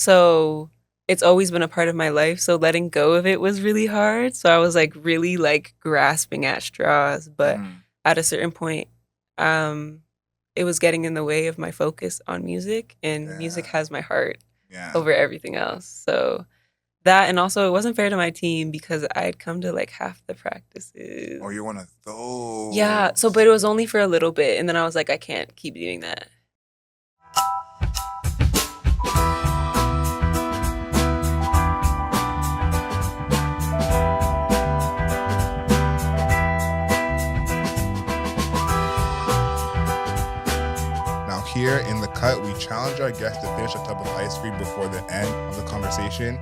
So it's always been a part of my life. So letting go of it was really hard. So I was like really like grasping at straws. But Mhm. at a certain point, um, it was getting in the way of my focus on music, and music Yeah. has my heart Yeah. over everything else. So that, and also it wasn't fair to my team because I had come to like half the Or practices. you're one of Yeah. So, those. but it was only for a little bit, and then I was like, I can't keep doing that. Now, here in the cut, we challenge our guests to finish a tub of ice cream before the end of the conversation.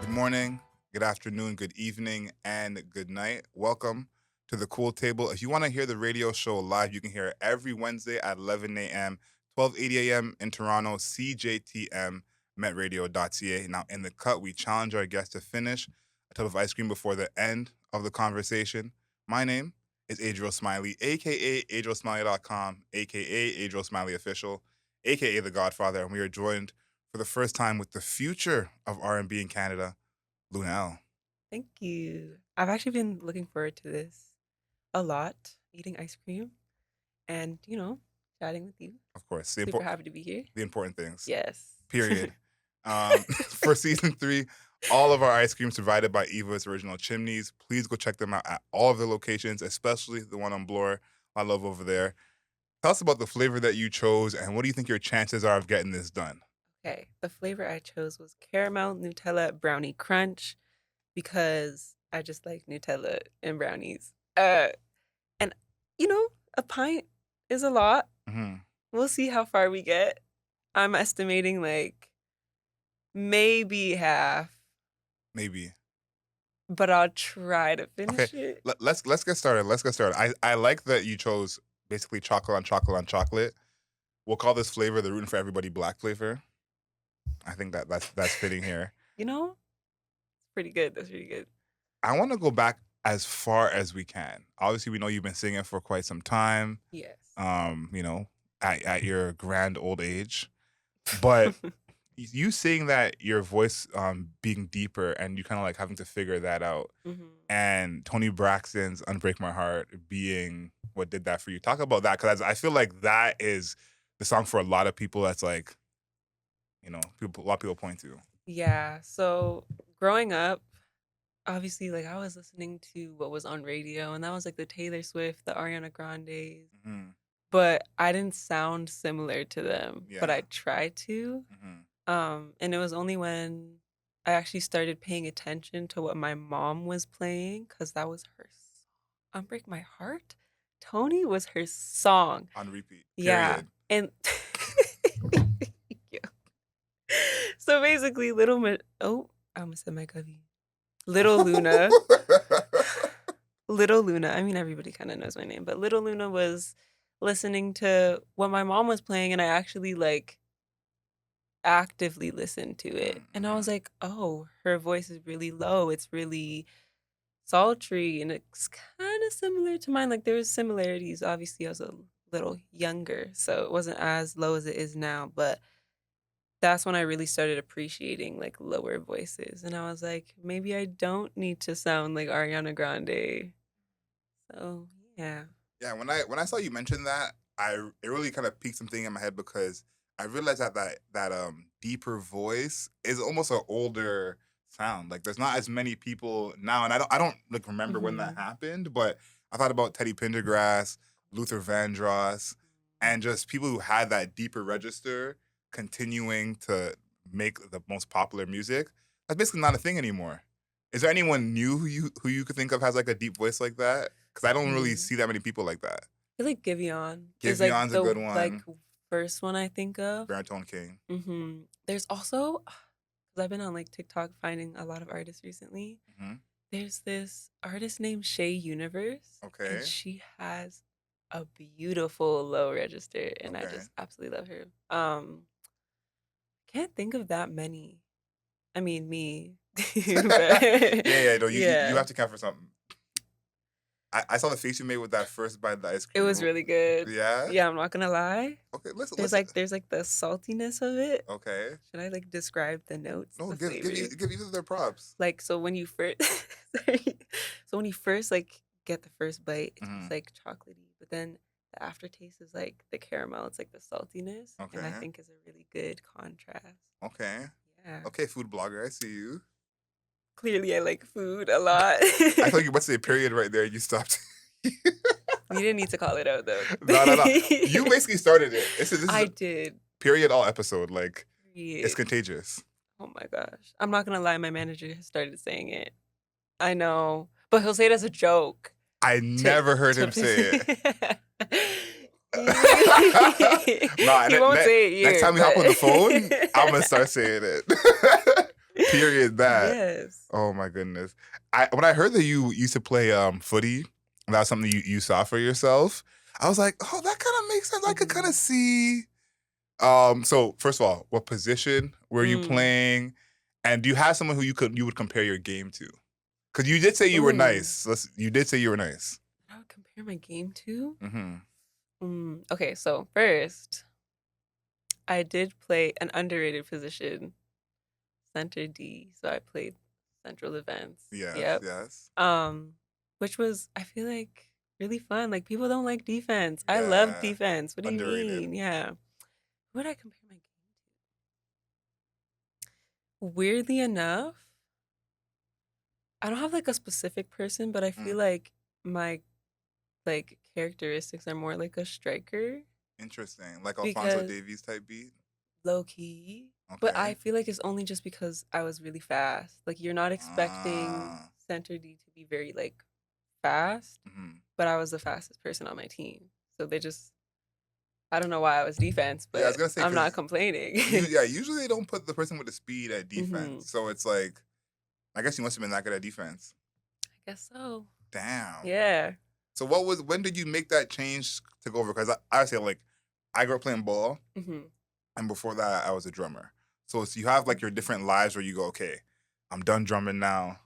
Good morning, good afternoon, good evening, and good night. Welcome to the Cool Table. If you want to hear the radio show live, you can hear it every Wednesday at 11 a.m., 12:80 a.m. in Toronto, CJTM, metradio.ca. Now, in the cut, we challenge our guests to finish a tub of ice cream before the end of the conversation. My name is Adriel Smiley, aka AdrielSmiley.com, aka Adriel Smiley Official, aka The Godfather, and we are joined for the first time with the future of R&B in Canada, Luna Elle. Thank you. I've actually been looking forward to this a lot, eating ice cream and, chatting with you. Of course, Super happy to be here. the important things, Yes. period. For season 3, all of our ice creams provided by Eva's Original Chimneys. Please go check them out at all of the locations, especially the one on Bloor. I love over there. Tell us about the flavor that you chose, and what do you think your chances are of getting this done? Okay. The flavor I chose was caramel Nutella brownie crunch because I just like Nutella and brownies. And a pint is a lot. Mm-hmm. We'll see how far we get. I'm estimating like maybe half, Maybe. but I'll try to Okay, finish it. let's get started. Let's get started. I like that you chose basically chocolate on chocolate on chocolate. We'll call this flavor the Rootin' for Everybody Black flavor. I think that's fitting here. Pretty good. That's pretty good. I want to go back as far as we can. Obviously, we know you've been singing for quite some time. Yes. You know, at your grand old age, but you saying that your voice being deeper and you kind of like having to figure that out, and Toni Braxton's "Unbreak My Heart" being what did that for you. Talk about that, because I feel like that is the song for a lot of people. That's like, a lot of people point to. Yeah. So growing up, obviously, like I was listening to what was on radio, and that was like the Taylor Swift, the Ariana Grandes, Hmm. but I didn't sound similar to them, but Yeah. I tried to. Hmm. And it was only when I actually started paying attention to what my mom was playing, because that was her song. Unbreak My Heart. Tony was her song. On repeat. Yeah. Period. And yeah. So basically, I almost said my cubby. Little Luna. Little Luna. I mean, everybody kind of knows my name, but Little Luna was listening to what my mom was playing, and I actually like actively listened to it. And I was Mhm. like, oh, her voice is really low. It's really sultry, and it's kind of similar to mine. Like there's similarities. Obviously, I was a little younger, so it wasn't as low as it is now, but that's when I really started appreciating like lower voices. And I was like, maybe I don't need to sound like Ariana Grande. So, yeah. Yeah, when I saw you mention that, it really kind of piqued something in my head, because I realized that deeper voice is almost an older sound. Like there's not as many people now, and I don't like remember when that Mhm. happened, but I thought about Teddy Pendergrass, Luther Vandross, and just people who had that deeper register continuing to make the most popular music. That's basically not a thing anymore. Is there anyone new who you could think of has like a deep voice like that? Because I don't really Hmm. see that many people like that. I feel like Giveon is like Givion's a the good like one. first one I think of. Baritone King. There's also, because I've been on like TikTok finding a lot of artists recently. Hmm. There's this artist named Shay Universe, and Okay. she has a beautiful low register, and I Okay. just absolutely love her. Can't think of that many. I mean, me, but Yeah, yeah. No, you yeah. have to count for something. I saw the face you made with that first bite of the ice It cream. was really good. Yeah? Yeah, I'm not gonna lie. Okay, listen, There's listen. like there's like the saltiness of it. Okay. Should I like describe the notes, No, the give flavors? give either their props. Like so when you first sorry. So when you first like get the first bite, it's just Mhm. like chocolatey, but then the aftertaste is like the caramel, it's like the saltiness, and I Okay. think is a really good contrast. Okay. Yeah. Okay, food blogger, I see you. Clearly I like food a lot. I thought you were about to say period right there. You stopped. You didn't need to call it out though. No, no, no. You basically started it. This is I a did. period all episode. Like, it's Period. contagious. Oh my gosh. I'm not gonna lie, my manager has started saying it. I know. But he'll say it as a joke. I To never heard to him say it. No, He won't say it next here, time we hop on the phone, I'm gonna but start saying it. Period. That. yes. Oh my goodness. When I heard that you used to play footy, and that was something you saw for yourself, I was like, oh, that kind of makes sense. I could kind of Mhm. see. So first of all, what position were you Mm. playing? And do you have someone who you would compare your game to? Because you did say you were Ooh. nice. You did say you were nice. I would compare my game to? Mm-hmm. Okay, so first, I did play an underrated position, center D. So I played central defense. Yes, Yep. yes. Which was I feel like really fun. Like people don't like defense. I love Yeah. defense. What do you Underrated. mean? Yeah. Who would I compare my game to? Weirdly enough, I don't have like a specific person, but I Mm. feel like my like characteristics are more like a striker Interesting. Like Alfonso because Davies type beat. low key. But Okay. I feel like it's only just because I was really fast. Like you're not expecting Ah. center D to be very like fast, Mhm. but I was the fastest person on my team. So they just I don't know why I was defense, Yeah, I was but gonna say I'm because not complaining. usually they don't put the person with the speed at defense. Mhm. So it's like, I guess you must have been that good at defense. I guess so. Damn. Yeah. So when did you make that change to go over? Because I say like, I grew up playing ball, Mhm. and before that I was a drummer. So you have like your different lives where you go, okay, I'm done drumming now,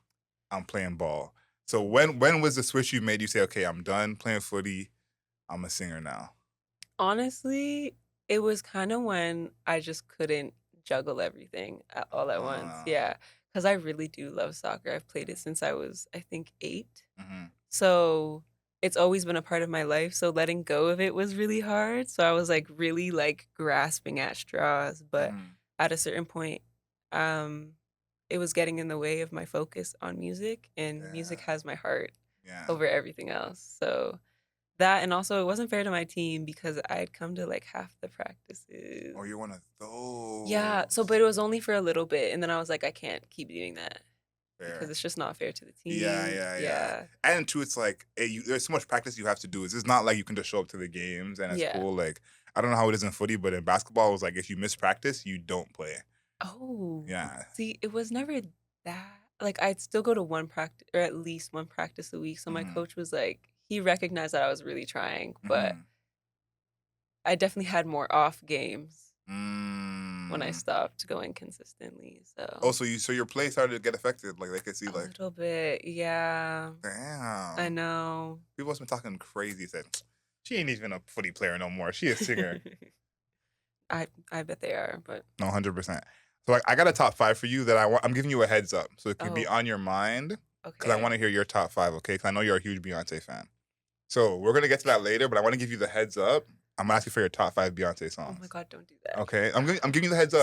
I'm playing ball. So when was the switch you made? You say, okay, I'm done playing footy, I'm a singer now. Honestly, it was kind of when I just couldn't juggle everything all at once. Ah. Yeah. Because I really do love soccer. I've played it since I was, I think, 8. Mhm. So it's always been a part of my life. So letting go of it was really hard. So I was like really like grasping at straws. But Mhm. at a certain point, um, it was getting in the way of my focus on music, and music Yeah. has my heart Yeah. over everything else. So that and also it wasn't fair to my team because I'd come to like half the practices. Oh, you're one of Yeah, so those. but it was only for a little bit and then I was like I can't keep doing that because Fair. it's just not fair to the Yeah, team. yeah, yeah. Yeah. And two, it's like there's so much practice you have to do. It's not like you can just show up to the games and it's Yeah. cool. Like, I don't know how it is in footy, but in basketball, it was like if you miss practice, you don't play. Oh. Yeah. See, it was never that like I'd still go to one practice or at least one practice a week. So my Hmm. coach was like he recognized that I was really trying, but Hmm. I definitely had more off games when I Mm. stopped going consistently. Oh, So so your play started to get affected. Like they could see, a like, little bit, yeah. I damn, know. people have been talking crazy. Said she ain't even a footy player no more. She a singer. I bet they are, but No, 100%. So I got a top 5 for you that I'm giving you a heads up, so it could be oh, on your mind because I okay. want to hear your top 5. Okay, because I know you're a huge Beyonce fan. So we're gonna get to that later, but I want to give you the heads up. I'm gonna ask you for your top 5 Beyonce Oh my songs. God, don't do that. Okay, I'm giving you the heads up.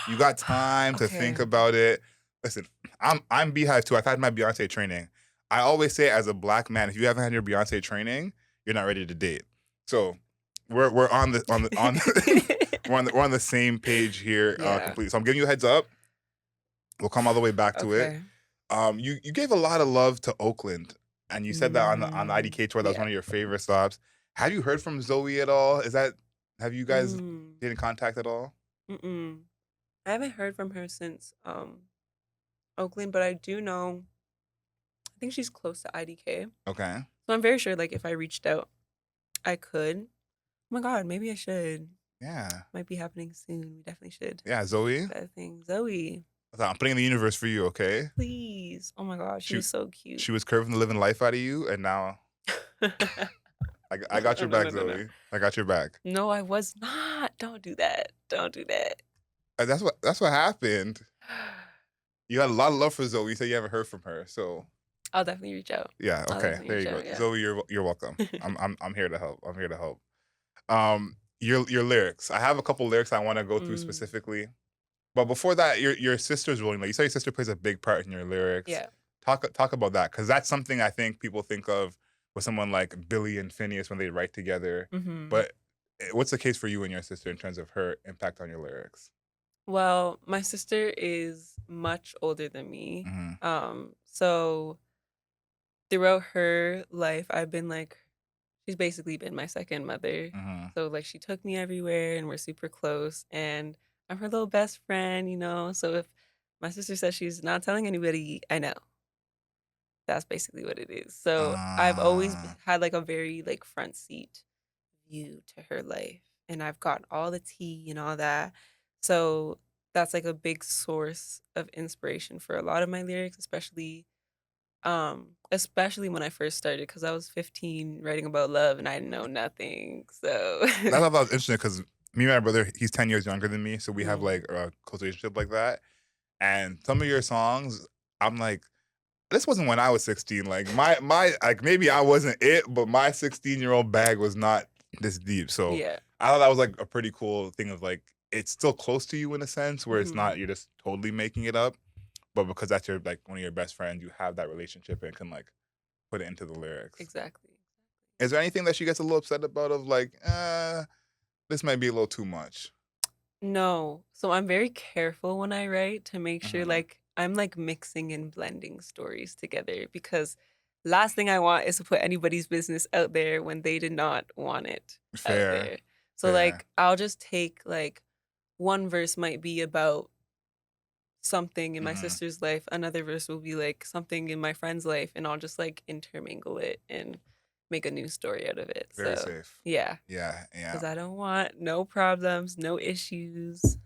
You Stop. got time to think Okay. about it. Listen, I'm Beehive too. I've had my Beyonce training. I always say as a black man, if you haven't had your Beyonce training, you're not ready to date. So we're on we're on the same page here Yeah. completely. So I'm giving you a heads up. We'll come all the way back to it. Okay. You gave a lot of love to Oakland, and you said that on the IDK tour that was Yeah. one of your favorite stops. Have you heard from Zoe at all? Have you guys Mm. been in contact at all? Mm-mm. I haven't heard from her since Oakland, but I do know I think she's close to IDK. Okay. So I'm very sure like if I reached out, I could. Oh my God, maybe I should. Yeah. Might be happening soon. We definitely should. Yeah, Zoe. That thing. Zoe. So I'm putting in the universe for you, okay? Please. Oh my gosh, she She was so cute. she was curving the living life out of you, and now I got No, your no, back, no, no, no. Zoe. I got your back. No, I was not. Don't do that. Don't do that. And that's what happened. You had a lot of love for Zoe. You said you haven't heard from her, so I'll definitely reach out. yeah, I'll okay, definitely there reach you go. out, yeah. Zoe, you're welcome. I'm here to help. I'm here to help. Your lyrics. I have a couple lyrics I want to go through Mm, specifically. But before that, your sister's rolling. Like you said, your sister plays a big part in your lyrics. yeah. Talk about that because that's something I think people think of with someone like Billy and Phineas when they write together. Mhm. But what's the case for you and your sister in terms of her impact on your lyrics? Well, my sister is much older than me. Hmm. So throughout her life, I've been like, she's basically been my second mother. Hmm. So like she took me everywhere and we're super close and I'm her little best friend, you know. So if my sister says she's not telling anybody, I know. That's basically what it is. So I've always Uh, had like a very like front seat view to her life and I've got all the tea and all that. So that's like a big source of inspiration for a lot of my lyrics, especially when I first started because I was 15 writing about love and I know nothing. So that's what I was interesting because me and my brother, he's 10 years younger than me, so we have mm, like a close relationship like that. And some of your songs, I'm like, this wasn't when I was 16. Like my like maybe I wasn't it, but my 16-year-old bag was not this deep. So yeah. I thought that was like a pretty cool thing of like it's still close to you in a sense where it's Hmm. not you're just totally making it up, but because that's your like one of your best friends, you have that relationship and can like put it into the lyrics. Exactly. Is there anything that she gets a little upset about of like, this might be a little too much? No. So I'm very careful when I write to make sure Hmm. like I'm like mixing and blending stories together because last thing I want is to put anybody's business out there when they did not want it out Fair, there. So fair. like I'll just take like one verse might be about something in my Hmm. sister's life, another verse will be like something in my friend's life and I'll just like intermingle it and make a new story out of it. Very So, safe. yeah, Yeah, yeah. cuz I don't want no problems, no issues.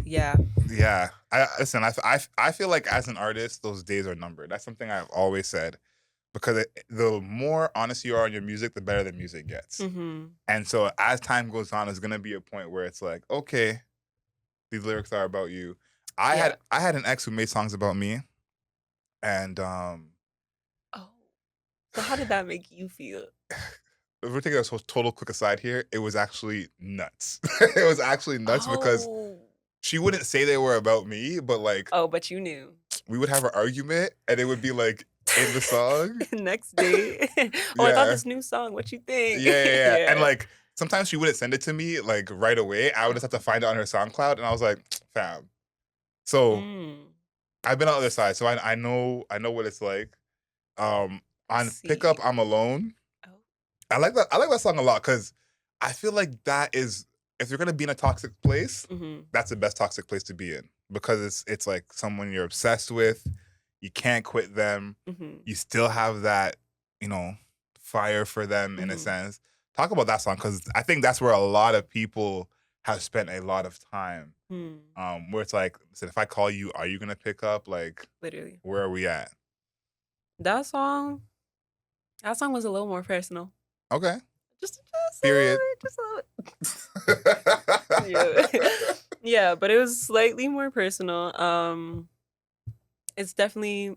Yeah. Yeah, I listen. I feel like as an artist, those days are numbered. That's something I've always said because the more honest you are in your music, the better the music gets. Mhm. And so as time goes on, there's gonna be a point where it's like, okay, these lyrics are about you. Yeah. I had an ex who made songs about me, and Oh. So how did that make you feel? if we're taking a total quick aside here, it was actually nuts. It was actually nuts because Oh. she wouldn't say they were about me, but like Oh, but you knew. we would have an argument, and it would be like in the song. Next day. Oh, I got Yeah. this new song. What you Yeah, think? yeah, yeah, and, Yeah. like, sometimes she wouldn't send it to me, like, right away, I would just have to Oh. find it on her SoundCloud, and I was like, "Fam." So, Mm. I've been on the other side, so I know what it's like. On See. "Pick Up, I'm Alone," Oh. I like that song a lot because I feel like that is if you're gonna be in a toxic place, Mhm. that's the best toxic place to be in because it's like someone you're obsessed with, you can't quit them, Mhm. you still have that, you know, fire for them in a Mhm. sense. Talk about that song because I think that's where a lot of people have spent a lot of time. Hmm. Where it's like, so if I call you, are you gonna pick up? Like, Literally. where are we at? That song that song was a little more personal. Okay. Just a little Period. bit, just a little bit. Yeah. Yeah, but it was slightly more personal. It's definitely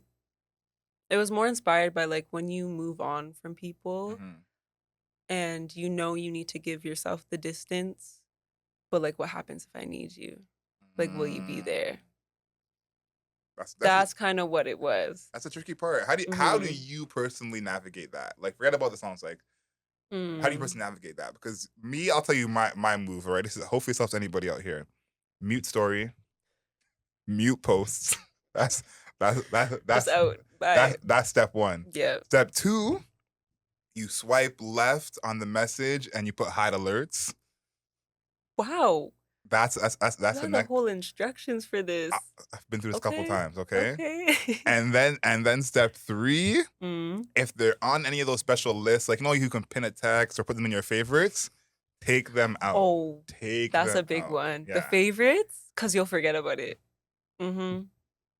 it was more inspired by, like, when you move on from people Mhm. and you know you need to give yourself the distance, but, like, what happens if I need you? Like, will you be Mm. there? That's That's kinda what it was. that's a tricky part. How do Mhm. you personally navigate that? Like, forget about the songs. Like, how do you Mm. personally navigate that? Because me, I'll tell you my move. All right, this is hopefully this helps anybody out here. Mute story, mute posts. That's that's that's Just that's out. Bye. that's step one. Yeah. Step two, you swipe left on the message and you put hide alerts. Wow. You That's the had the next. whole instructions for I- this. I've been through this a couple Okay. times. Okay, Okay. and then step three, Mm. if they're on any of those special lists, like you can pin a text or put them in your favorites, take them out. Oh, Take that's them a big out. one. The Yeah. favorites, because 'cause you'll forget about it. Mhm.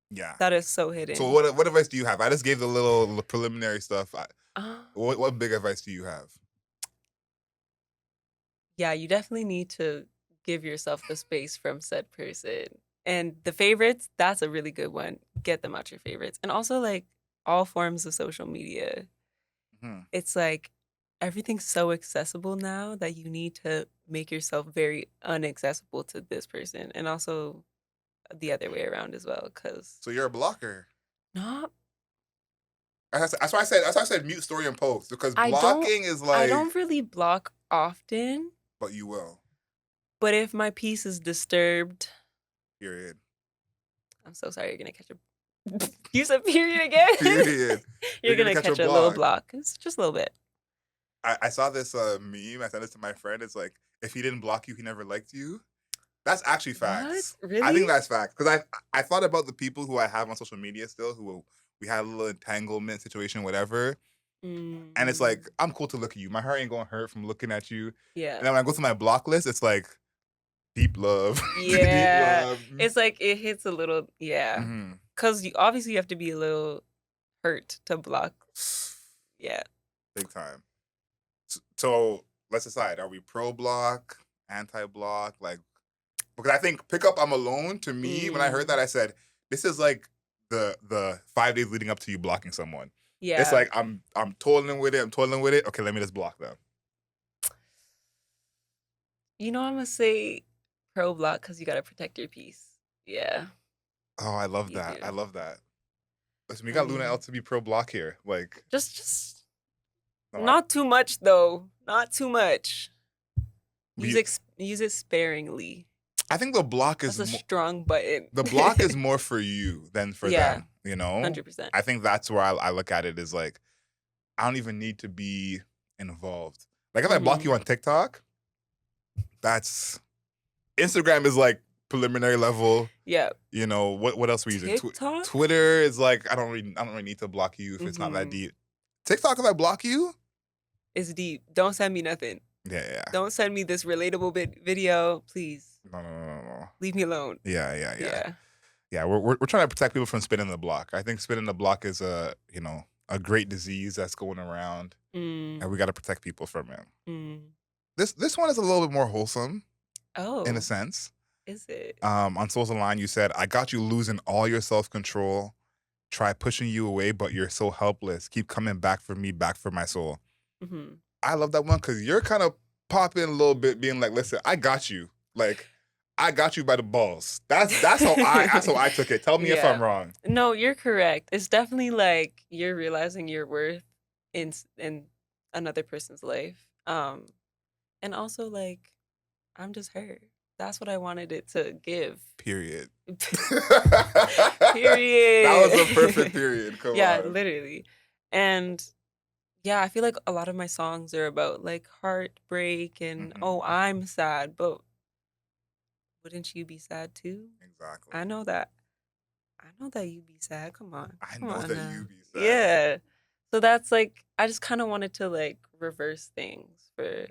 Yeah. That is so So hidden. what advice do you have? I just gave the little preliminary stuff. Uh, What big advice do you have? yeah, you definitely need to give yourself the space from said person. And the favorites, that's a really good one. Get them out your favorites. And also like all forms of social media. Hmm. It's like everything's so accessible now that you need to make yourself very unaccessible to this person. And also the other way around as well. Cause So you're a blocker. not That's why I said. That's why I said mute story and post because I don't blocking is I like, don't really block often, but you will. but if my peace is disturbed, Period. I'm so sorry you're gonna catch a use a period again. Period. You're You're gonna gonna catch a catch a little block. block. It's just a little bit. I saw this meme. I sent it to my friend. It's like, if he didn't block you, he never liked you. That's actually What? facts. I Really? think that's facts because I thought about the people who I have on social media still who we had a little entanglement situation, whatever. And it's Mm, like, I'm cool to look at you. My heart ain't gonna hurt from looking at you. yeah. And then when I go through my block list, it's like deep love, deep Yeah. love. It's like it hits a little, yeah. Hmm. Cause you obviously you have to be a little hurt to block. Yeah. Big time. So let's decide: are we pro block, anti block? Like, because I think pick up I'm alone. To me, when I heard that, Mm, I said, "This is like the 5 days leading up to you blocking someone." It's yeah. like I'm toiling with it. I'm toiling with it. Okay, let me just block them. You know I'm gonna say pro block because you gotta protect your peace. Yeah, Oh, I love you that. I do. love that. Listen, we I got Luna Elle mean, to be pro block here. Like, just no, not too much though. Not too much. we. Use it sparingly. I think the block That's is a strong button. the block is more for you than for Yeah, them. You know, 100%. I think that's where I look at it is like I don't even need to be involved. Like if I block Mm-hmm. you on TikTok, that's Instagram is like preliminary level. Yeah. You know what else we using? TikTok. Twitter is like I don't really need to block you if it's not that Mm-hmm. deep. TikTok, if I block you, It's deep. Don't send me nothing. yeah, yeah, Don't send me this relatable video, please. no. Leave me alone. Yeah. Yeah. Yeah, we're trying to protect people from spinning the block. I think spinning the block is a great disease that's going around, Mm, and we got to protect people from it. mm. This one is a little bit more wholesome in a Oh, sense. is it? On Souls Line, you said, "I got you losing all your self control. Try pushing you away, but you're so helpless. Keep coming back for me, back for my soul." Mm-hmm. I love that one because you're kind of popping a little bit, being like, "Listen, I got you. Like, I got you by the balls." That's how I took it. Tell me if Yeah. I'm wrong. No, you're correct. It's definitely like you're realizing your worth in another person's life. And also like I'm just her. That's what I wanted it to give. Period. That was a perfect Period. period. Come Yeah, on. literally. And yeah, I feel like a lot of my songs are about like heartbreak and Hmm. oh, I'm sad, but wouldn't you be sad too? Exactly. I know that. I know that you be sad. Come on. I Come know on that you now. be sad. Yeah. So that's like I just kind of wanted to like reverse things for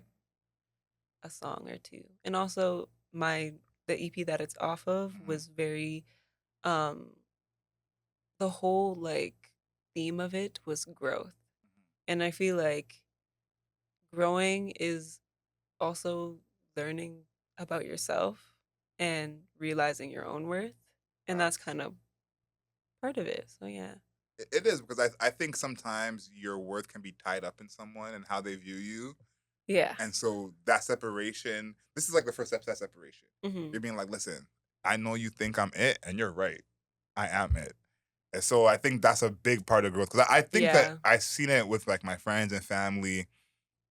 a song or two. And also the EP that it's off of Hmm. was very um the whole like theme of it was growth. And I feel like growing is also learning about yourself and realizing your own worth. And that's Facts. kind of part of it. So yeah. It is because I think sometimes your worth can be tied up in someone and how they view you. Yeah. And so that separation, this is like the first step to that separation. Mhm. You're being like, listen, I know you think I'm it, and you're right. I am it. And so I think that's a big part of growth because I think that Yeah. I've seen it with like my friends and family.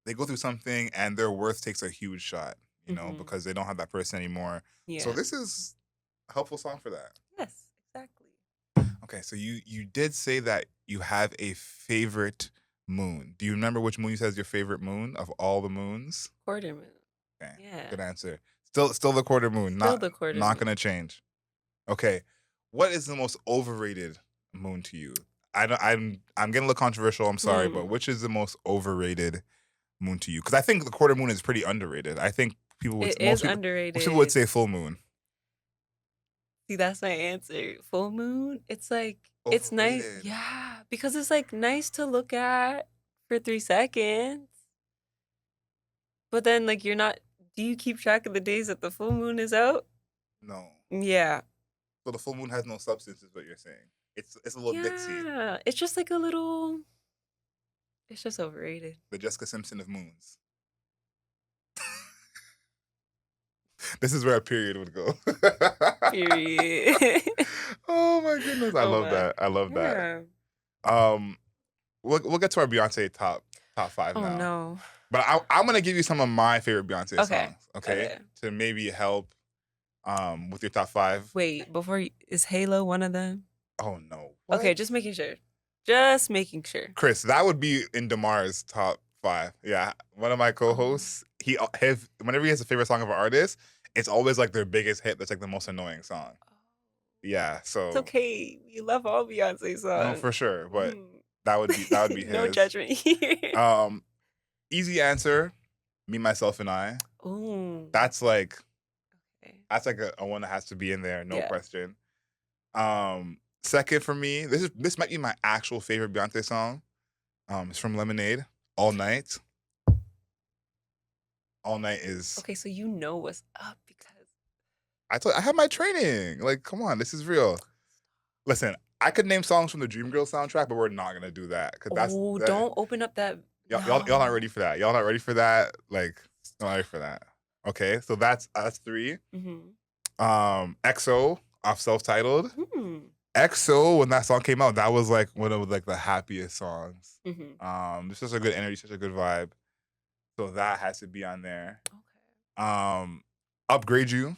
They go through something and their worth takes a huge shot, Mhm. because they don't have that person anymore. So Yeah. this is a helpful song for that. Yes, exactly. Okay, so you did say that you have a favorite moon. Do you remember which moon you said is your favorite moon of all the moons? Quarter moon. Okay, Yeah. good answer. Still the quarter moon. Still the quarter Not gonna moon. change. Okay, what is the most overrated moon to you? I don't, I'm getting a little controversial. I'm sorry, but Hmm. which is the most overrated moon to you? Because I think the quarter moon is pretty underrated. I think It is most people would underrated. say full moon. See, that's my answer. Full moon, it's like it's nice. Overrated. Yeah, because it's like nice to look at for 3 seconds. But then like you're not do you keep track of the days that the full moon is out? No. Yeah. So the full moon has no substance, is what you're saying. It's a little ditzy. Yeah. It's just like a little it's just overrated. The Jessica Simpson of moons. This is where a period would go. Period. Oh my goodness, I Oh love my. that. I love that. Yeah. Um, we'll get to our Beyonce top five Oh now. no. But I'm gonna give you some of my favorite Beyonce Okay. songs, okay? Okay. To maybe help with your top five. Wait, is Halo one of them? Oh no. Okay, What? just making sure. Just making sure. Chris, that would be in Damar's top five. Yeah. One of my co-hosts, whenever he has a favorite song of an artist, it's always like their biggest hit that's like the most annoying song. Yeah. It's So okay. We love all Beyonce songs. no, for sure. But Mm. that would be his. No judgment here. Easy answer, Me, Myself, and I. Ooh. That's like Okay. a one that has to be in there, no Yeah. question. Second for me, this might be my actual favorite Beyonce song. It's from Lemonade, All Night. All Night is Okay, so you know what's up because I have my training. Like, come on, this is real. Listen, I could name songs from the Dreamgirls soundtrack, but we're not gonna do that because don't open up that. y'all not ready for that. Y'all not ready for that. Like, not ready for that. Okay, so that's three. Mm-hmm. EXO off self-titled. Hmm. EXO, when that song came out, that was like one of like the happiest songs. Mm-hmm. There's such a good energy, such a good vibe. So that has to be on there. Okay. Upgrade You.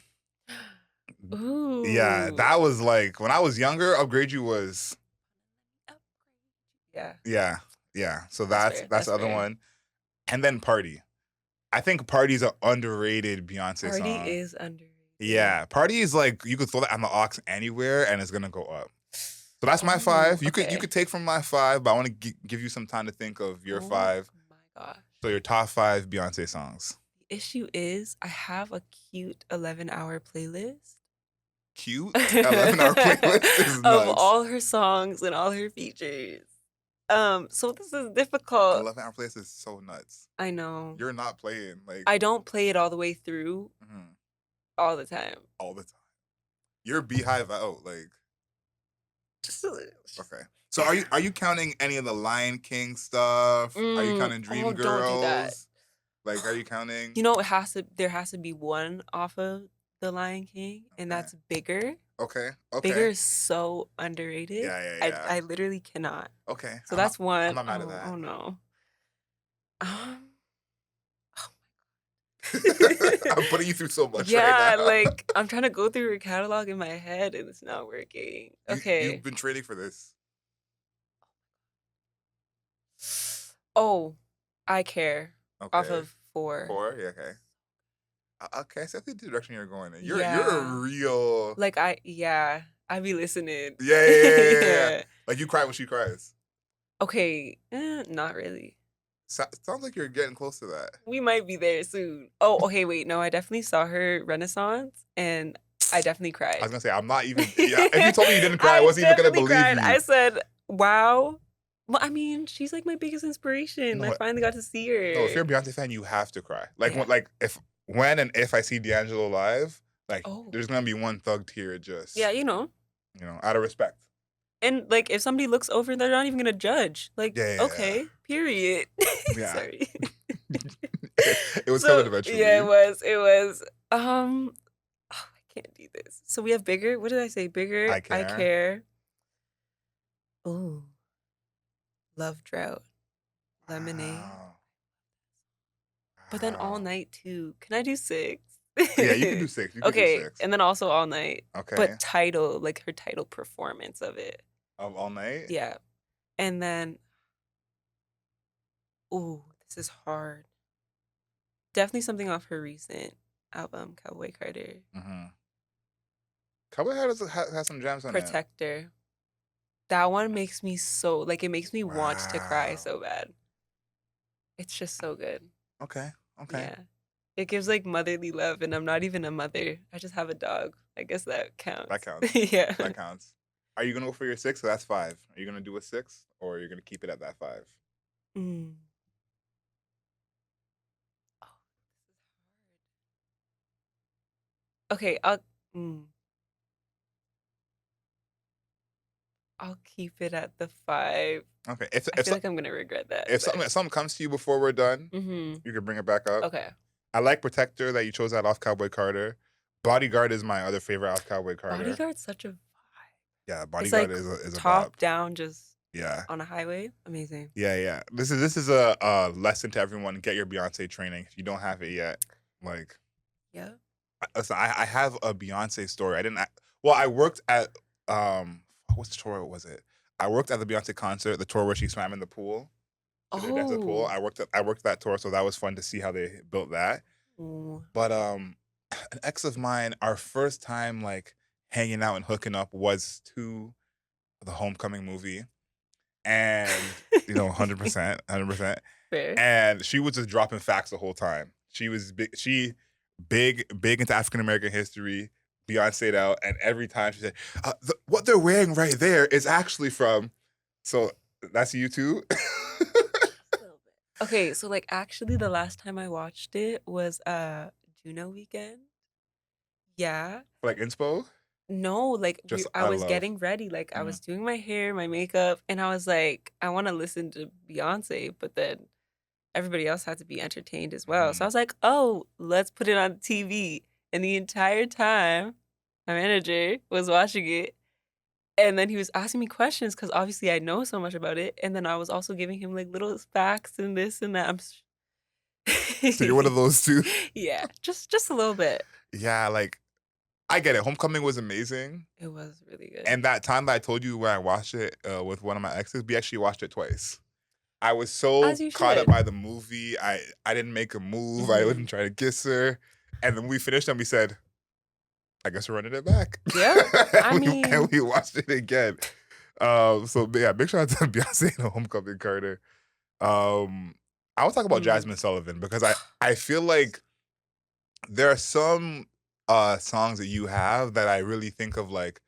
Ooh. Yeah, that was like when I was younger, Upgrade You was Yeah. yeah. So That's fair. that's the other fair. one. And then Party. I think Party's an underrated Beyonce Party song. is underrated. Yeah, Party is like you could throw that on the aux anywhere and it's gonna go up. So that's my five. You could take from my five, but I want to give you some time to think of your five. My gosh. So your top five Beyonce songs. The issue is I have a cute 11-hour playlist. Cute 11-hour playlist is of nuts. all her songs and all her features. So this is difficult. 11-hour playlist is so nuts. I know. You're not playing like I don't play it all the way through all the time. All the time. You're Beehive out, like Just a little. okay. So are you counting any of the Lion King stuff? Are you counting Dreamgirls? Don't do that. Like, are you counting? You know, there has to be one off of The Lion King, and that's Bigger. Okay. Bigger is so underrated. Yeah. I literally cannot. Okay. So that's one. I'm not mad at that. Oh no. I'm putting you through so much right now. like I'm trying to go through her catalog in my head and it's not working. Okay. You've been training for this. Oh, I Care. Okay. Off of 4. 4? Yeah, okay. Okay, so I think the direction you're going in. You're a real like I be listening. Yeah. Like you cry when she cries. Okay, not really. Sounds like you're getting close to that. We might be there soon. Oh, okay, wait, no, I definitely saw her Renaissance and I definitely cried. I was gonna say I'm not even. Yeah, if you told me you didn't cry, I wasn't even gonna believe you. I said, "Wow." Well, I mean, she's like my biggest inspiration. I finally got to see her. No, if you're a Beyonce fan, you have to cry. Like when and if I see D'Angelo live, like there's gonna be one thug tear just. Yeah, out of respect. And like if somebody looks over, they're not even gonna judge. Like, okay, period. Yeah. Sorry. It was coming eventually. Yeah, it was. I can't do this. So we have Bigger. What did I say? Bigger. I Care. Ooh. Love Drought. Lemonade. Wow. But then All Night too. Can I do 6? Yeah, you can do 6. You can do 6. And then also All Night. Okay. But her title performance of it. Of All Night? Yeah. And then, ooh, this is hard. Definitely something off her recent album, Cowboy Carter. Cowboy Carter has some jams on it. Protector. That one makes me so, it makes me want to cry so bad. It's just so good. Okay. Yeah. It gives like motherly love, and I'm not even a mother. I just have a dog. I guess that That counts. counts. Yeah. That counts. Are you gonna go for your 6? So that's 5. Are you gonna do a 6, or are you gonna keep it at that 5? Mm. Oh, okay, mm, I'll keep it at the 5. Okay. I feel like I'm gonna regret that, If but something comes to you before we're done, mhm. you can bring it back up. Okay. I like Protector that you chose that off Cowboy Carter. Bodyguard is my other favorite off Cowboy Carter. Bodyguard's such a vibe. Yeah, It's Bodyguard like is a bop. top down, just Yeah. on a highway. Amazing. Yeah, yeah. This is a lesson to everyone. Get your Beyonce training if you don't have it yet. Like, Yeah. listen, I have a Beyonce story. Well, I worked at what's the tour was it? I worked at the Beyonce concert, the tour where she swam in the pool. She did dance at the pool. Oh. I worked that tour, so that was fun to see how they built that. Ooh. But an ex of mine, our first time like hanging out and hooking up was to the Homecoming movie, and 100%, 100%. Fair. And she was just dropping facts the whole time. She was big. Big into African American history. Beyonce'd out, and every time she said, "What they're wearing right there is actually from." So that's you too. A little bit. Okay, so like actually the last time I watched it was Juno weekend. Yeah. Like inspo. No, like Just I I was love. getting ready, like I Mhm. was doing my hair, my makeup, and I was like, I want to listen to Beyonce, but then everybody else had to be entertained as well. So I Mhm. was like, oh, let's put it on TV. And the entire time, my manager was watching it. And then he was asking me questions because obviously I know so much about it. And then I was also giving him like little facts and this and that. So you're one of those two. Yeah, just a little bit. Yeah, like I get it. Homecoming was amazing. It was really good. And that time that I told you when I watched it with one of my exes, we actually watched it twice. I was so As you caught up should. by the movie. I didn't make a move. I Hmm. wasn't trying to kiss her. And then we finished and we said, I guess we're running it back. Yeah. I And mean, we watched it again. So yeah, big shout out to Beyonce and Homecoming Carter. I will talk about hmm. Jasmine Sullivan because I feel like there are some songs that you have that I really think of like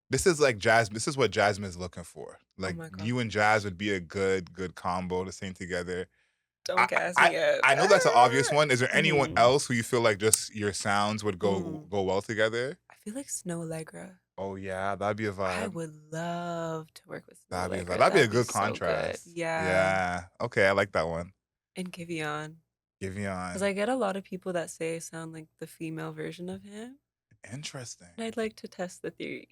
this is like Jasmine. This is what Jasmine is looking for. Oh Like my God. you and Jazz would be a good combo to sing together. I Don't gas I me up. I know that's an obvious one. Is there anyone Mhm. else who you feel like just your sounds would Mm. go well together? I feel like Snow Allegra. Oh yeah, that'd be a I vibe. would love to work with Snow That'd be a vibe. Allegra. That'd be a That'd be good so good. contrast. Yeah. Yeah. Okay, I like that one. And Giveon. Because Giveon. I get a lot of people that say I sound like the female version of him. Interesting. And I'd like to test the theory.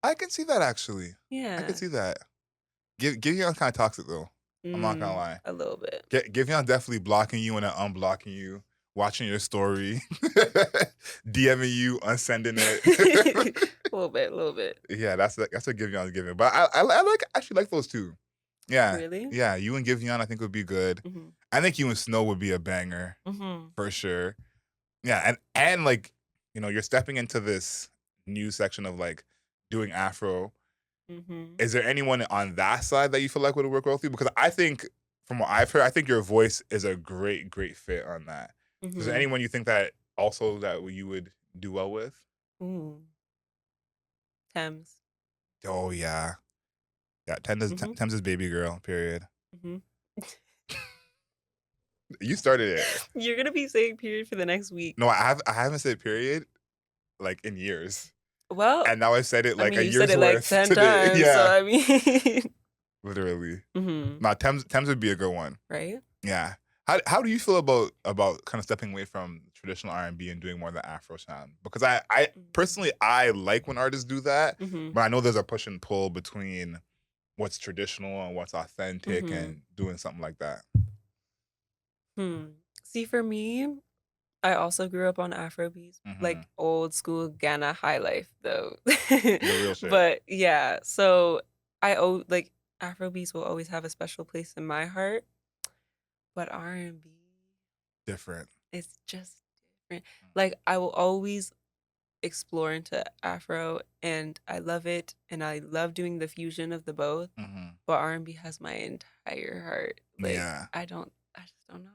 I can see that actually. I can Yeah. see that. Giveon kind of toxic though. I'm not gonna lie. A little bit. Giveon definitely blocking you and then unblocking you, watching your story, DMing you, unsending it. A little bit, a little bit. Yeah, that's what Givion's giving. But I like actually like those two. Yeah, Really? yeah. You and Giveon, I think would be good. Mm-hmm. I think you and Snow would be a banger Mm-hmm. for sure. Yeah, and like you're stepping into this new section of like doing Afro. Mm-hmm. Is there anyone on that side that you feel like would work well with you? Because I think, from what I've heard, I think your voice is a great fit on that. Is there Mm-hmm. anyone you think that also that you would do well with? Ooh. Thames. Oh yeah, yeah. Mm-hmm. Thames is baby girl. Period. Mm-hmm. You started it. You're gonna be saying period for the next week. No, I haven't said period like in years, Well, and now I said it I like mean, a you said year's it like worth 10 today. times, so Yeah, I mean, literally. hmm. Now Thames would be a good one. Right? Yeah. How do you feel about kind of stepping away from traditional R&B and doing more of the Afro sound? Because I personally I like when artists do that, Mm-hmm. but I know there's a push and pull between what's traditional and what's authentic Mm-hmm. and doing something like that. Hmm. See, for me, I also grew up on Afrobeats, Hmm. like old school Ghana high life, though. The real shit. But yeah, so I owe like Afrobeats will always have a special place in my heart, but R&B, Different. it's just different. Like I will always explore into Afro and I love it and I love doing the fusion of the both, Hmm. but R&B has my entire heart. Like Yeah. I just don't know.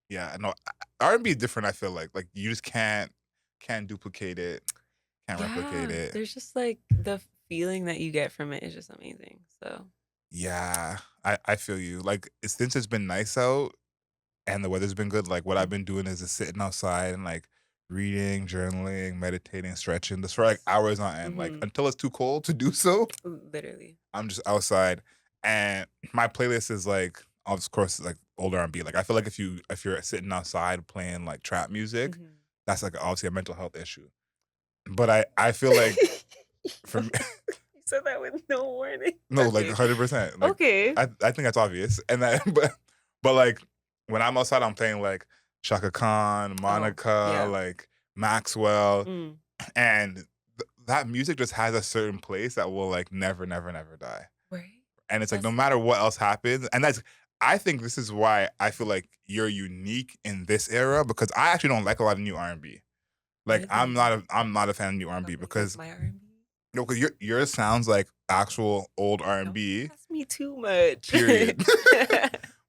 Yeah. No, R&B is different. I feel like you just can't duplicate it, can't replicate Yeah, it. there's just like the feeling that you get from it is just amazing. So, Yeah, I feel you. Like since it's been nice out and the weather's been good, like what I've mm, been doing is just sitting outside and like reading, journaling, meditating, stretching, just for like yes. hours on end. Like Mhm. until it's too cold to do so, Literally. I'm just outside. And my playlist is like, of course, like older R&B. Like I feel like if you're sitting outside playing like trap music, Mhm. that's like obviously a mental health issue. But I feel like for me, You said that with no warning. no, like Okay. 100%. Like Okay. I think that's obvious. And that but like when I'm outside, I'm playing like Shaka Khan, Oh, Monica, yeah. like Maxwell, Mm. and that music just has a certain place that will like never, never, never die. Right? And it's like no That's matter what else happens, and that's I think this is why I feel like you're unique in this era because I actually don't like a lot of new R&B. Like really I'm not a fan of new R&B sounds like this because my R&B. no, because yours sounds like actual old Don't R&B. ask me too much. Period.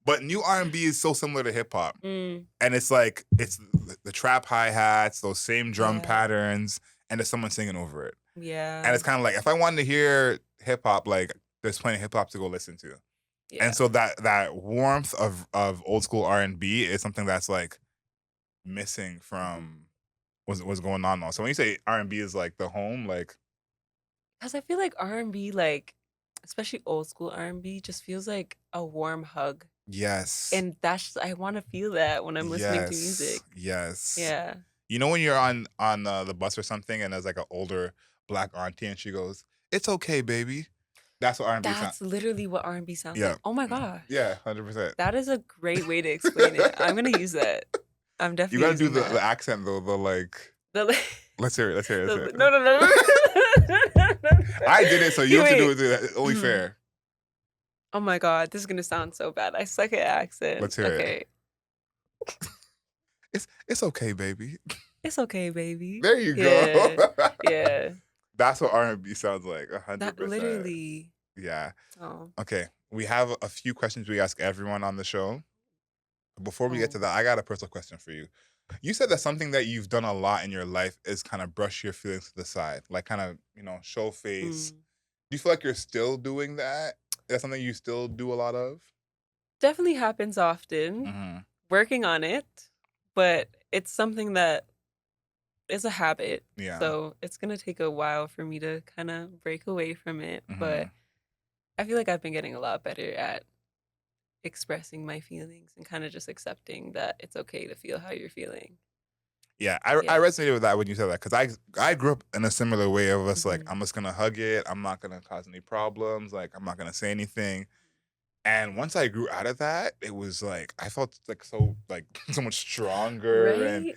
But new R&B is so similar to hip hop. Mm, And it's like it's the trap hi-hats, those same drum yeah. patterns, and there's someone singing over it. And Yeah. it's kind of like if I wanted to hear hip hop, like there's plenty of hip hop to go listen to. And Yeah. so that warmth of old school R&B is something that's like missing Mhm. from what's going on now. So when you say R&B is like the home, like 'Cause I feel like R&B, like, especially old school R&B, just feels like a warm hug. yes, And that's I wanna feel that when I'm listening to yes, music. yes. Yeah. You know when you're on the bus or something and there's like an older black auntie and she goes, "It's okay, baby." That's what R&B sound. That's literally what R&B sounds Yeah, like. Oh my gosh. yeah, 100%. That is a great way to explain it. I'm gonna use that. I'm You definitely gotta do using the that. accent though. The like, The li let's hear it. Let's hear it. Let's hear no, it. no, no, no. I did it, so you You have to do wait. it. It's only fair. Oh my god, this is gonna sound so bad. I suck at Let's accents. hear it. Okay. It's okay, baby. It's okay, baby. There you go. Yeah. Yeah. That's what R&B sounds like. That 100%. literally. Yeah. Oh. Okay. We have a few questions we ask everyone on the show. Before we get to Oh. that, I got a personal question for you. You said that something that you've done a lot in your life is kind of brush your feelings to the side, like kind of, show face. Mm. Do you feel like you're still doing that? Is that something you still do a lot of? Definitely happens often. Hmm. Working on it, but it's something that is a habit. Yeah. So it's gonna take a while for me to kind of break away from it. But Hmm. I feel like I've been getting a lot better at expressing my feelings and kind of just accepting that it's okay to feel how you're feeling. Yeah, I Yeah. resonated with that when you said that because I grew up in a similar way of us like Hmm. I'm just gonna hug it, I'm not gonna cause any problems, like I'm not gonna say anything. And once I grew out of that, it was like I felt like so like so much stronger Right?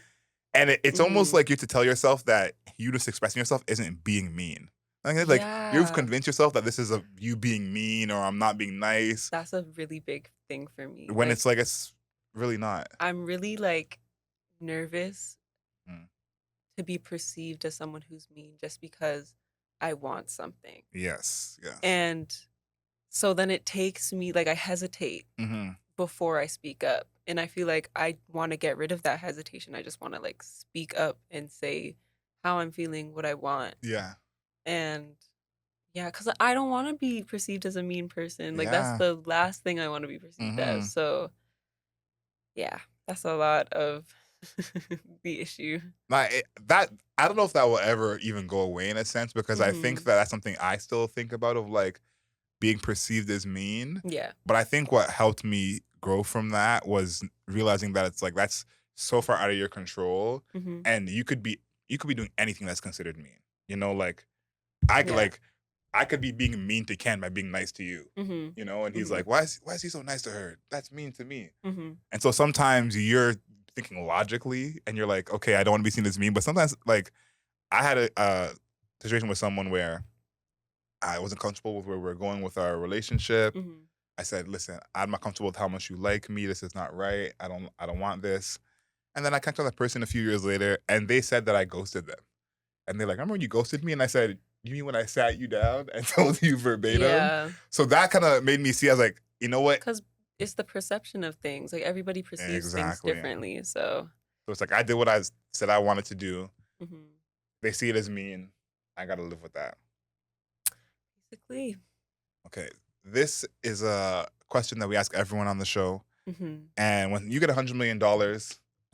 and it's almost Mm. like you have to tell yourself that you just expressing yourself isn't being mean. Like you've Yeah. convinced yourself that this is a you being mean or I'm not being nice That's a really big thing for me. when Like, it's like it's really not. I'm really like nervous Mm. to be perceived as someone who's mean just because I want something. Yes, yes. And so then it takes me, like, I hesitate Hmm. before I speak up. And I feel like I want to get rid of that hesitation. I just want to, like, speak up and say how I'm feeling, what I want. Yeah, And yeah, because I don't want to be perceived as a mean person. Like, that's yeah. the last thing I want to be perceived as. Hmm. So yeah, that's a lot of the issue. Like that, I don't know if that will ever even go away in a sense because I think Hmm. that that's something I still think about of like being perceived as mean. Yeah. But I think what helped me grow from that was realizing that it's like that's so far out of your control, Hmm. and you could be doing anything that's considered mean. Like I could Yeah. like I could be being mean to Ken by being nice to you. Hmm. And he's Hmm. like, why is he so nice to her? That's mean to me. Hmm. And so sometimes you're thinking logically and you're like, okay, I don't want to be seen as mean. But sometimes, like, I had a situation with someone where I wasn't comfortable with where we're going with our relationship. Hmm. I said, listen, I'm not comfortable with how much you like me. This is not right. I don't want this. And then I connected with that person a few years later and they said that I ghosted them. And they're like, remember when you ghosted me? And I said, you mean when I sat you down and told you verbatim? Yeah. So that kind of made me see, I was like, you know what? Because it's the perception of things. Like, everybody perceives things Exactly. differently. So So it's like I did what said I wanted to do. Mhm. They see it as me, and I got to live with that. Basically. Okay. This is a question that we ask everyone on the show. Mhm. And when you get $100 million,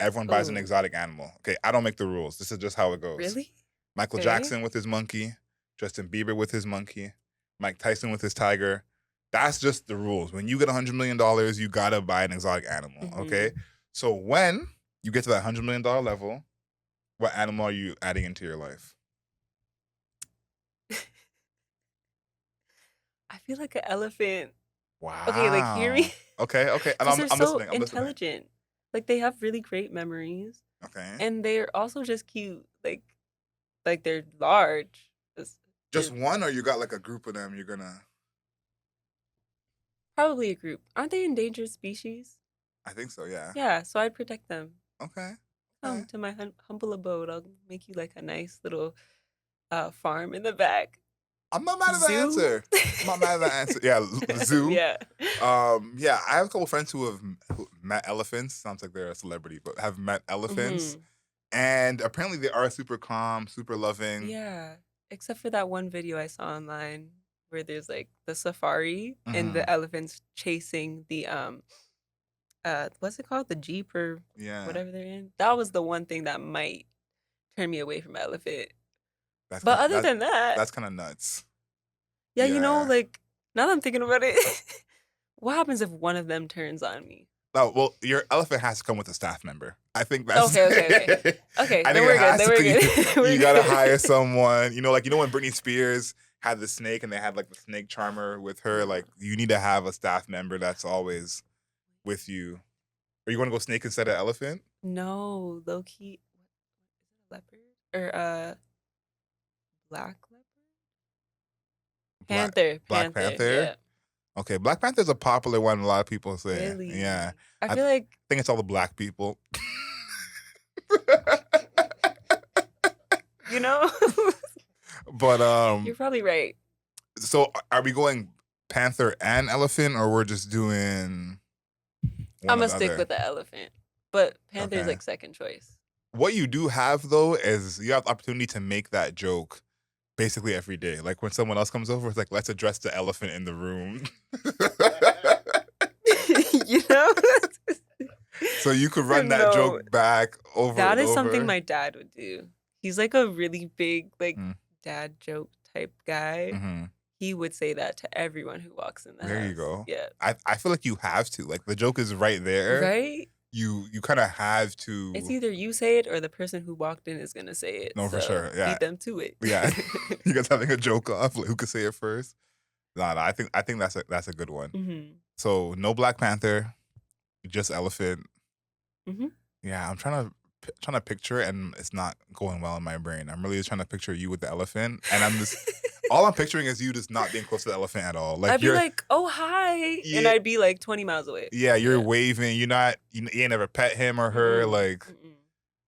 everyone buys an Oh, exotic animal. Okay. I don't make the rules. This is just how it goes. really? Michael Okay. Jackson with his monkey, Justin Bieber with his monkey, Mike Tyson with his tiger. That's just the rules. When you get $100 million, you got to buy an exotic animal. Okay. Mhm. So when you get to that $100 million level, what animal are you adding into your life? I feel like an elephant. Okay, like, hear Wow. me? Okay. Okay. And 'Cause they're I'm so listening. I'm listening. intelligent. Like, they have really great memories, Okay. and they're also just cute. Like, they're large. It's Just they're one, or you got like a group of them you're gonna. probably a group. Aren't they endangered species? I think so, yeah. Yeah, so I'd protect them. Okay. Okay. Come to my humble abode. I'll make you, like, a nice little, farm in the back. I'm not mad at the Zoo? answer. I'm not mad at the answer. Yeah, zoo. Yeah. Yeah, I have a couple friends who met elephants. Sounds like they're a celebrity, but have met elephants. Mhm. And apparently they are super calm, super loving. Yeah, except for that one video I saw online where there's, like, the safari and Hmm. the elephants chasing what's it called? The Jeep or Yeah. whatever they're in. That was the one thing that might turn me away from elephant. That's But kind of other that than that, that's kind of nuts. yeah, Yeah. like, now that I'm thinking about it, what happens if one of them turns on me? Oh, well, your elephant has to come with a staff member. I think that's Okay, okay, okay. Okay, I then think it we're good, has then to we're you, good. you We're gotta hire good. someone. When Britney Spears had the snake and they had like the snake charmer with her, No. like you need to have a staff member that's always with you. Or you wanna go snake instead of elephant? No, low key, what is it, a leopard? Or, black leopard? Black Panther, Black panther, Panther? yeah. Okay, Black Panther's a popular one, a lot of people say. Yeah. Really? I I feel like think it's all the black people. you know? But You're probably right. so are we going panther and elephant, or we're just doing one or Imma the stick other? with the elephant, but panther's, Okay. like, second choice. What you do have though is you have the opportunity to make that joke basically every day. Like when someone else comes over, it's like, let's address the elephant in the room. You know? So you could run that No, joke back over that and is something over. my dad would do. He's, like, a really big, like, Mm, dad joke type guy. hmm. He would say that to everyone who walks in the There you house. go. Yeah. I feel like you have to. Like the joke is right there. Right? You kind of have It's to. either you say it or the person who walked in is gonna say it, No, for so sure. Yeah, beat them to it. yeah. You guys having a joke off? Like, who could say it first? Nah, nah, I think that's a good one. Mhm. So no Black Panther, just elephant. Mhm. Yeah, I'm trying to picture it, and it's not going well in my brain. I'm really just trying to picture you with the elephant, and I'm just all I'm picturing is you just not being close to the elephant at all. I'd Like be you're like, "Oh, hi," and yeah, I'd be, like, 20 miles away. yeah, you're Yeah. waving. You ain't never pet him or her. Mm-mm. Like Mm-mm.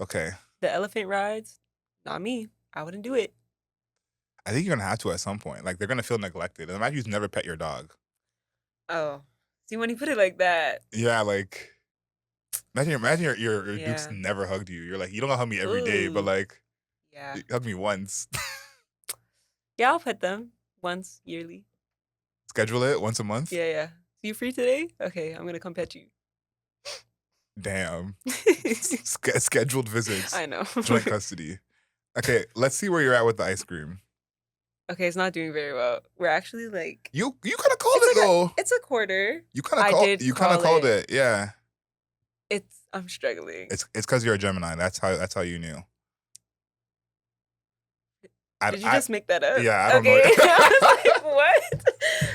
okay, The elephant rides? Not me. I wouldn't do it. I think you're gonna have to at some point. Like they're gonna feel neglected. And imagine you've never pet your dog. Oh. See, when you put it like that, Yeah, like imagine your Duke's yeah. never hugged you. You're like you don't hug me every day, but Ooh. like Yeah. you hug me once. Yeah, I'll pet them once yearly. Schedule it once a month. Yeah, yeah. So you free today? Okay, I'm gonna come pet you. Damn. Scheduled visits, I know. joint custody. Okay, let's see where you're at with the ice cream. Okay, it's not doing very well. We're actually, like, You kind of called it's it like a though. it's a quarter. You kind of I called did you kind of call called it. it. Yeah. I'm struggling. It's because you're a Gemini. That's how you knew. Did you I just make that up? yeah, I don't know. Okay. I was like, "What?"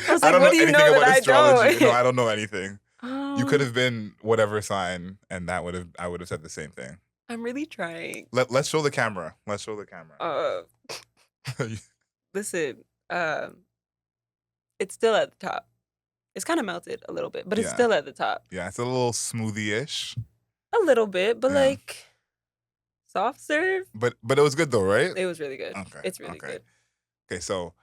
I was I like, don't "What know do you anything know that about I astrology. No, don't?" I don't know anything. You could Um, have been whatever sign, and I would have said the same thing. I'm really trying. Let's show the camera. Let's show the camera. Uh, Listen, it's still at the top. It's kinda melted a little bit, but it's Yeah, still at the top. yeah. It's a little smoothie-ish. A little bit, but, Yeah, like, soft serve? but it was good though, right? It was really good. Okay, It's really okay. good. Okay, so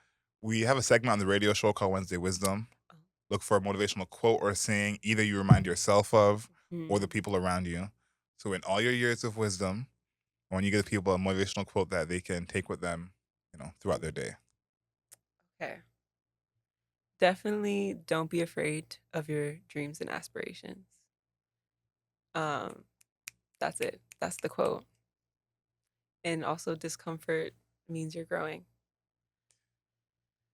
we have a segment on the radio show called Wednesday Wisdom. Oh. Look for a motivational quote or saying either you remind yourself of or the Mhm. people around you. So in all your years of wisdom, when you give people a motivational quote that they can take with them, throughout their day. Okay. Definitely don't be afraid of your dreams and aspirations. Um, that's it. That's the quote. And also, discomfort means you're growing.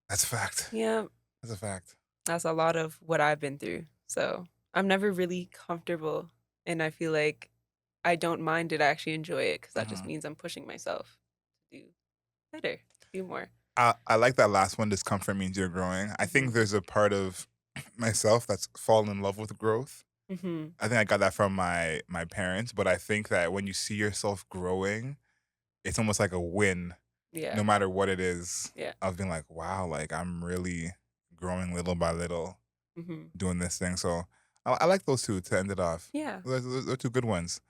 That's a fact. Yeah, That's a fact. that's a lot of what I've been through. So I'm never really comfortable. And I feel like I don't mind it. I actually enjoy it because that just Mhm. means I'm pushing myself to do better, to do more. I like that last one. Discomfort means you're growing. I think Hmm. there's a part of myself that's fallen in love with growth. Hmm. I think I got that from my parents, but I think that when you see yourself growing, it's almost like a win, no Yeah. matter what it is. Yeah. Of being like, wow, like I'm really growing little by little, Hmm. doing this thing. So I like those two to end it off. Yeah. Those are two good ones.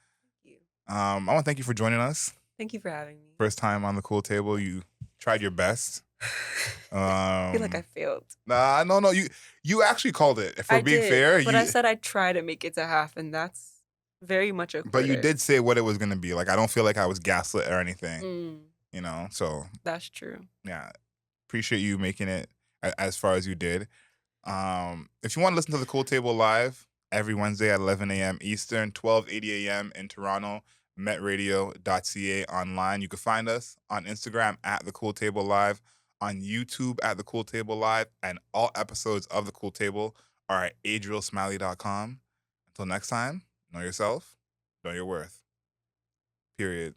Thank you. I want to thank you for joining us. Thank you for having me. First time on the cool table, you tried your best. I feel like I Um, failed. Nah, no, you actually called it. If we're I being did, fair, but I you said I'd try to make it to half, and that's very much a but you quarter. did say what it was gonna be. Like I don't feel like I was gaslit or anything, Mm, So that's true. yeah, appreciate you making it as far as you did. If you want to listen to the Cool Table live every Wednesday at 11 a.m. Eastern, 12:80 a.m. in Toronto, metradio.ca online. You can find us on Instagram at the Cool Table Live, on YouTube at the Cool Table Live, and all episodes of the Cool Table are at adrielsmiley.com. Until next time, know yourself, know your worth. Period.